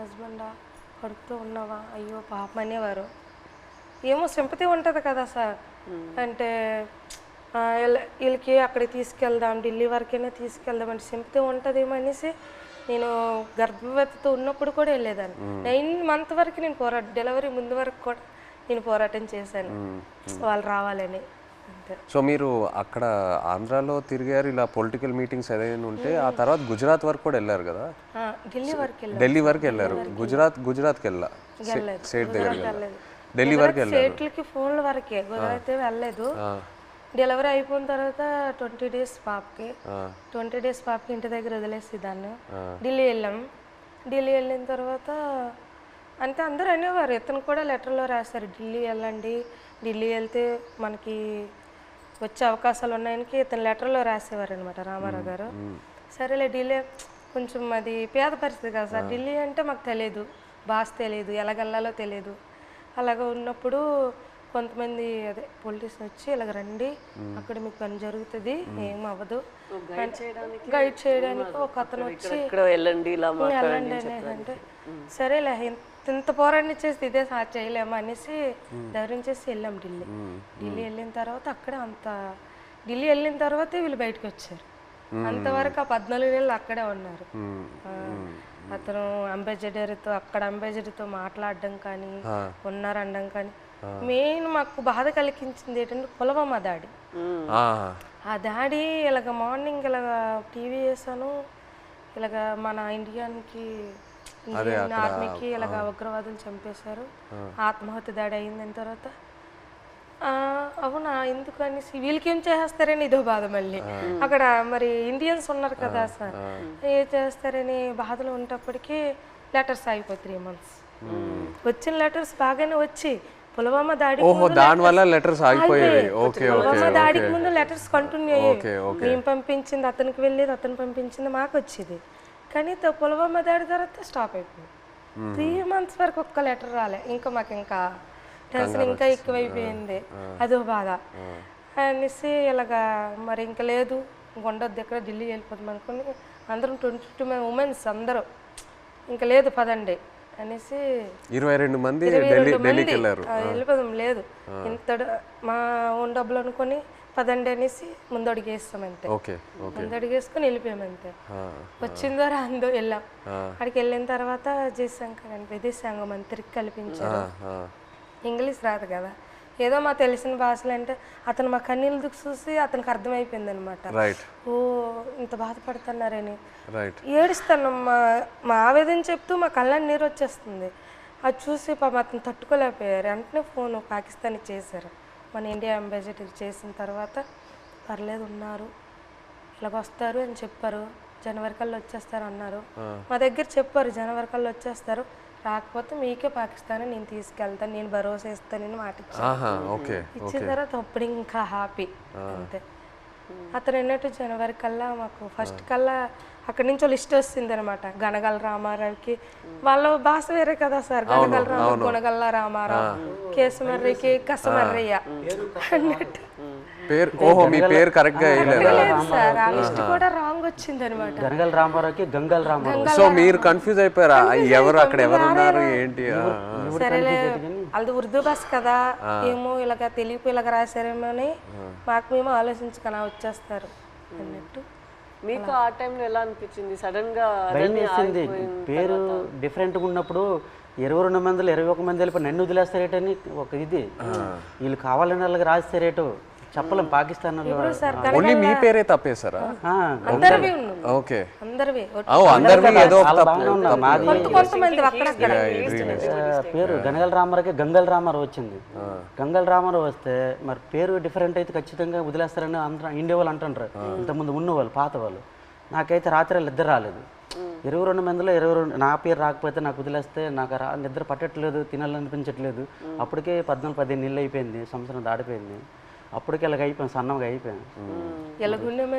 హస్బెండా కడుపుతో ఉన్నావా అయ్యో పాపం అనేవారు. ఏమో సింపతి ఉంటుంది కదా సార్, అంటే వీళ్ళకి అక్కడికి తీసుకెళ్దాం, ఢిల్లీ వరకైనా తీసుకెళ్దాం అంటే సింపతి ఉంటుందేమో అనేసి నేను గర్భవతితో ఉన్నప్పుడు కూడా వెళ్ళేదాన్ని. 9 months వరకు నేను డెలివరీ ముందు వరకు కూడా నేను పోరాటం చేశాను వాళ్ళు రావాలని. అంతే. సో మీరు అక్కడ ఆంధ్రాలో తిరిగారు, ఇలా పొలిటికల్ మీటింగ్స్ ఏదైనా ఉంటే ఆ తర్వాత గుజరాత్ వరకు కూడా వెళ్ళారు కదా? ఢిల్లీ వరకు వెళ్ళాను. ఢిల్లీ వరకు వెళ్ళారు. గుజరాత్కి వెళ్ళా స్టేట్ దగ్గర ఢిల్లీ వరకు వెళ్ళారు. స్టేట్లకి ఫోన్ల వరకే, గుజరాత్ వెళ్ళలేదు. డెలివరీ అయిపోయిన తర్వాత 20 days పాపకి 20 days పాపకి ఇంటి దగ్గర వదిలేసి దాన్ని ఢిల్లీ వెళ్ళాం. ఢిల్లీ వెళ్ళిన తర్వాత అంటే అందరూ అనేవారు, ఇతను కూడా లెటర్లో రాశారు ఢిల్లీ వెళ్ళండి, ఢిల్లీ వెళ్తే మనకి వచ్చే అవకాశాలు ఉన్నాయని ఇతను లెటర్లో రాసేవారు అనమాట రామారావు గారు. సరేలే ఢిల్లీ కొంచెం అది పేద పరిస్థితి కదా సార్, ఢిల్లీ అంటే మాకు తెలియదు, భాష తెలియదు, ఎలాగెళ్ళాలో తెలియదు. అలాగ ఉన్నప్పుడు కొంతమంది అదే పోలీసు వచ్చి ఇలాగ రండి, అక్కడ మీకు పని జరుగుతుంది, ఏం అవ్వదు, గైడ్ చేయడానికి ఒక అతను వచ్చి వెళ్ళండి అంటే సరేలే ఇంత పోరాటం చేసి ఇదే చేయలేమా అనేసి ధైర్యం చేసి వెళ్ళాం ఢిల్లీ. ఢిల్లీ వెళ్ళిన తర్వాత అక్కడే ఢిల్లీ వెళ్ళిన తర్వాతే వీళ్ళు బయటకు వచ్చారు. అంతవరకు ఆ 14 నెలలు అక్కడే ఉన్నారు. అతను అంబాసిడర్తో అక్కడ అంబాసిడర్తో మాట్లాడడం కానీ ఉన్నారనడం కానీ. మెయిన్ మాకు బాధ కలిగించింది ఏంటంటే పుల్వామా దాడి. ఆ దాడి ఇలాగ మార్నింగ్ ఇలాగ టీవీ వేసాను, ఇలాగ మన ఇండియన్ ఆర్మీకి ఇలాగ ఉగ్రవాదులు చంపేశారు, ఆత్మహత్య దాడి అయిన తర్వాత అవునా ఎందుకు అనేసి వీళ్ళకేం చేస్తారని ఇదో బాధ. మళ్ళీ అక్కడ మరి ఇండియన్స్ ఉన్నారు కదా సార్, ఏం చేస్తారని బాధలు ఉన్నప్పటికీ లెటర్స్ అయిపోయి 3 months. వచ్చిన లెటర్స్ బాగానే వచ్చి పుల్వామా దాడికి ముందు లెటర్స్ కంటిన్యూ అయ్యాయి. మేము పంపించింది అతనికి వెళ్ళేది, అతను పంపించింది మాకు వచ్చేది. కానీ పుల్వామా దాడి తర్వాత స్టాప్ అయిపోయింది. 3 months వరకు ఒక్క లెటర్ రాలే. ఇంకా మాకు ఇంకా టెన్షన్ ఇంకా ఎక్కువైపోయింది, అదో బాధ అనేసి ఇలాగా మరి ఇంకా లేదు ఉండొద్దు ఎక్కడ ఢిల్లీ వెళ్ళిపోతాం అనుకుని అందరం 22 ఉమెన్స్ అందరూ ఇంకా లేదు పదండి అనేసి 22 మంది వెళ్ళిపోదాం, లేదు ఇంత మా ఓన్ డబ్బులు అనుకుని పదండి అనేసి ముందడుగేస్తాం అంతే. ముందడుగేసుకుని వెళ్ళిపోయాం అంతే. వచ్చిందో రాందో వెళ్ళాం. అక్కడికి వెళ్ళిన తర్వాత జయశంకర్ అని విదేశాంగ మంత్రికి కల్పించారు. ఇంగ్లీష్ రాదు కదా, ఏదో మా తెలిసిన భాషలు అంటే అతను మా కన్నీళ్ళు చూసి అతనికి అర్థమైపోయింది అనమాట. ఓ ఇంత బాధపడుతున్నారని ఏడుస్తాను. మా ఆవేదన చెప్తూ మా కళ్ళని నీరు వచ్చేస్తుంది. అది చూసి పాపం అతను తట్టుకోలేకపోయారు. వెంటనే ఫోన్ పాకిస్తాన్కి చేశారు. మన ఇండియా అంబాసిడర్ చేసిన తర్వాత పర్లేదు ఉన్నారు, ఇలాగ వస్తారు అని చెప్పారు, జనవరి కల్లా వచ్చేస్తారు అన్నారు. మా దగ్గర చెప్పారు జనవరి కల్లా వచ్చేస్తారు, రాకపోతే మీకే పాకిస్తాన్ నేను తీసుకెళ్తాను, నేను భరోసా ఇస్తానని మాట ఇచ్చిన తర్వాత అప్పుడు ఇంకా హ్యాపీ అంతే. అతను అన్నట్టు జనవరి కల్లా మాకు ఫస్ట్ కల్లా అక్కడి నుంచి లిస్ట్ వస్తుంది అనమాట. గనగల రామారావుకి వాళ్ళ భాష వేరే కదా సార్, గనగల రామ గుణగల్ల రామారావు, కేసమర్రికి కసమర్రయ్య అన్నట్టు మీ పేరు కరెక్ట్ గా సార్. ఆ లిస్ట్ కూడా రాంగ్ వచ్చింది అనమాట. గనగల రామారావుకి గంగల్ రామారావు. సో మీరు కన్ఫ్యూజ్ అయిపోయారా ఎవరు అక్కడ ఎవరు ఉన్నారు ఏంటి? సరేలే అది ఉర్దూ భాష కదా ఏమో ఇలాగ తెలియపు ఇలాగ రాశారేమో అని మాకు మేము ఆలోచించుకున్నా వచ్చేస్తారు అన్నట్టు. మీకు ఆ టైంలో ఎలా అనిపించింది? సడన్ గా భయం వేసింది. పేరు డిఫరెంట్గా ఉన్నప్పుడు 22 మందిలో 21 మంది వెళ్ళిపోయి నన్ను వదిలేస్తారేటని ఒక ఇది, వీళ్ళు కావాలని వాళ్ళకి రాస్తారేటో చెప్పలేం. పాకిస్తాన్ మీ పేరే తప్పేశారా? పేరు గనగల రామారావుకి గంగల్ రామారావు వచ్చింది. గంగల్ రామారావు వస్తే మరి పేరు డిఫరెంట్ అయితే ఖచ్చితంగా వదిలేస్తారని అందరూ ఇండియా వాళ్ళు అంటుంటారు, ఇంతకుముందు ఉన్నవాళ్ళు పాత వాళ్ళు. నాకైతే రాత్రి నిద్ర రాలేదు. 22 మందిలో 22 నా పేరు రాకపోతే నాకు వదిలేస్తే నాకు నిద్ర పట్టట్లేదు, తినాలనిపించట్లేదు. అప్పటికే 14-15 నెలలు అయిపోయింది, సంవత్సరం దాడిపోయింది. అప్పటికి ఇలాగ అయిపోయాను, సన్నంగా అయిపోయాను.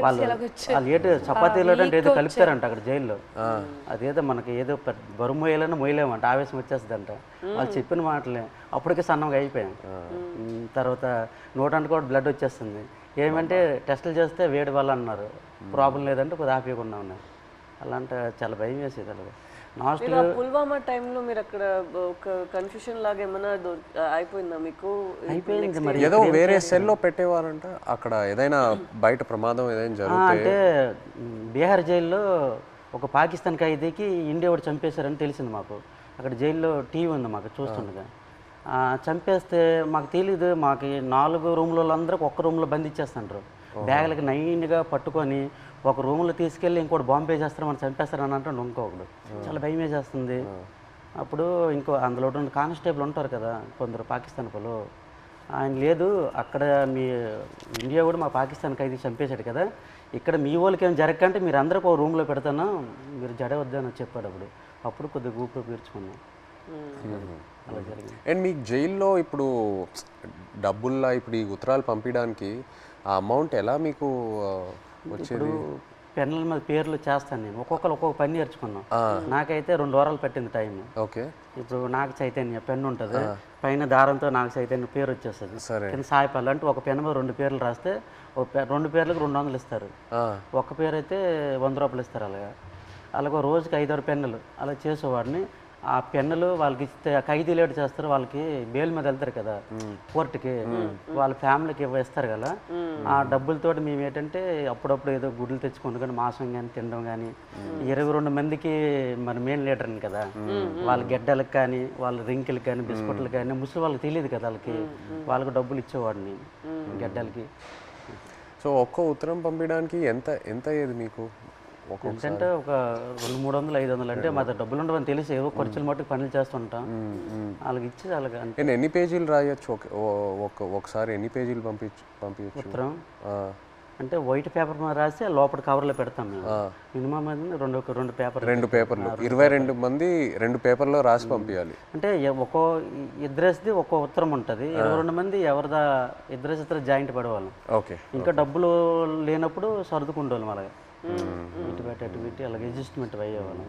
వాళ్ళు ఏదో చపాతీలో అంటే ఏదో కలుపుతారంట అక్కడ జైల్లో. అదేదో మనకి ఏదో బరువు మోయాలని మోయలేమంట, ఆవేశం వచ్చేస్తుందంట. వాళ్ళు చెప్పిన మాటలే అప్పటికే సన్నంగా అయిపోయాను. తర్వాత నోటంటే కూడా బ్లడ్ వచ్చేస్తుంది. ఏమంటే టెస్టులు చేస్తే వేడి వల్ల అన్నారు, ప్రాబ్లం లేదంటే కొద్దిగా హ్యాపీగా ఉన్నా. అలాంటి చాలా భయం వేసేది అలాగే. లాస్ట్ మీరు ఆ పుల్వామా టైంలో మీరు అక్కడ ఒక కన్ఫ్యూషన్ లాగా ఏమైనా అయిపోయిందా మీకు? అయిపోయింది మరి. ఏదో వేరే సెల్లో పెట్టేవారంట అక్కడ, ఏదైనా బయట ప్రమాదం ఏదైనా జరిగితే. అంటే బీహార్ జైల్లో ఒక పాకిస్తాన్ ఖైదీకి ఇండియా వాడు చంపేశారని తెలిసింది మాకు. అక్కడ జైల్లో టీవీ ఉంది మాకు చూస్తుండగా. చంపేస్తే మాకు తెలీదు. మాకు 4 రూమ్లో అందరికి ఒక్క రూమ్లో బంధించేస్తుంటారు. బ్యాగులకి నైన్గా పట్టుకొని ఒక రూమ్లో తీసుకెళ్ళి ఇంకోటి బాంబు వేసేస్తారు, మనం చంపేస్తారని అంటే ఇంకొకడు. చాలా భయం వేసేస్తుంది. అప్పుడు అందులో రెండు కానిస్టేబుల్ ఉంటారు కదా కొందరు పాకిస్తాన్ వాళ్ళు, ఆయన లేదు అక్కడ మీ ఇండియా కూడా మా పాకిస్తాన్ ఖైదీ చంపేశాడు కదా, ఇక్కడ మీ వాళ్ళకి ఏం జరగకంటే మీరు అందరికి ఒక రూమ్లో పెడతాను, మీరు జడవద్దని చెప్పాడు. అప్పుడు కొద్దిగా ఊపిరి పీల్చుకున్నాం. అలా జరిగింది. అండ్ మీకు జైల్లో ఇప్పుడు డబ్బుల్లా ఇప్పుడు ఈ ఉత్తరాలు పంపించడానికి ఆ అమౌంట్ ఎలా మీకు వచ్చేది? పెన్నుల మీద పేర్లు చేస్తాను నేను, ఒక్కొక్కరు ఒక్కొక్క పని నేర్చుకున్నాం. నాకైతే 2 వారాలు పట్టింది టైం. ఓకే. ఇప్పుడు నాకు చైతన్య పెన్ను ఉంటుంది, పైన దారంతో నాకు చైతన్య పేరు వచ్చేస్తుంది. కింద సాయిపల్లి అంటే ఒక పెన్ను మీద 2 పేర్లు రాస్తే 2 పేర్లకు 200 ఇస్తారు. ఒక పేరు అయితే 100 రూపాయలు ఇస్తారు. అలాగే రోజుకి 5-6 పెన్నులు అలా చేసేవాడిని. ఆ పెన్నులు వాళ్ళకి ఇస్తే ఖైదీ లేట్ చేస్తారు, వాళ్ళకి బెయిల్ మీద వెళ్తారు కదా కోర్టుకి, వాళ్ళ ఫ్యామిలీకి ఇస్తారు కదా. ఆ డబ్బులతో మేము ఏంటంటే అప్పుడప్పుడు ఏదో గుడ్లు తెచ్చుకొని కానీ మాంసం కానీ తినడం కానీ, 22 మందికి మరి మెయిన్ లీడర్ని కదా, వాళ్ళ గెడ్డలకు కానీ వాళ్ళ రింకిలకు కానీ బిస్కెట్లకు కానీ ముసలి వాళ్ళకి తెలియదు కదా, వాళ్ళకి డబ్బులు ఇచ్చేవాడిని గెడ్డలకి. సో ఒక్క ఉత్తరం పంపించడానికి ఎంత అయ్యేది మీకు? అంటే ఒక 200-300-500 అంటే మా డబ్బులు ఉండవని తెలిసి ఏవో ఖర్చులు మట్టుకు పనులు చేస్తుంటాం. వాళ్ళకి ఇచ్చి అలాగే. నేను ఎన్ని పేజీలు రాయొచ్చు ఒకసారి? ఎన్ని పేజీలు పంపించచ్చు ఉత్తరం? అంటే వైట్ పేపర్ మీద రాసి లోపల కవర్లో పెడతాం మేము. మినిమం రెండు పేపర్లు 22 మంది 2 పేపర్లో రాసి పంపించాలి. అంటే ఒక్కో ఇద్దరేసిది ఒక్కో ఉత్తరం ఉంటుంది. 22 మంది ఎవరిదా ఇద్దరు జాయింట్ పడేవాళ్ళం. ఓకే. ఇంకా డబ్బులు లేనప్పుడు సర్దుకుంటేవాళ్ళం అలాగే, ఇటు పెట్టి అలాగే అడ్జస్ట్మెంట్ అయ్యేవాళ్ళం.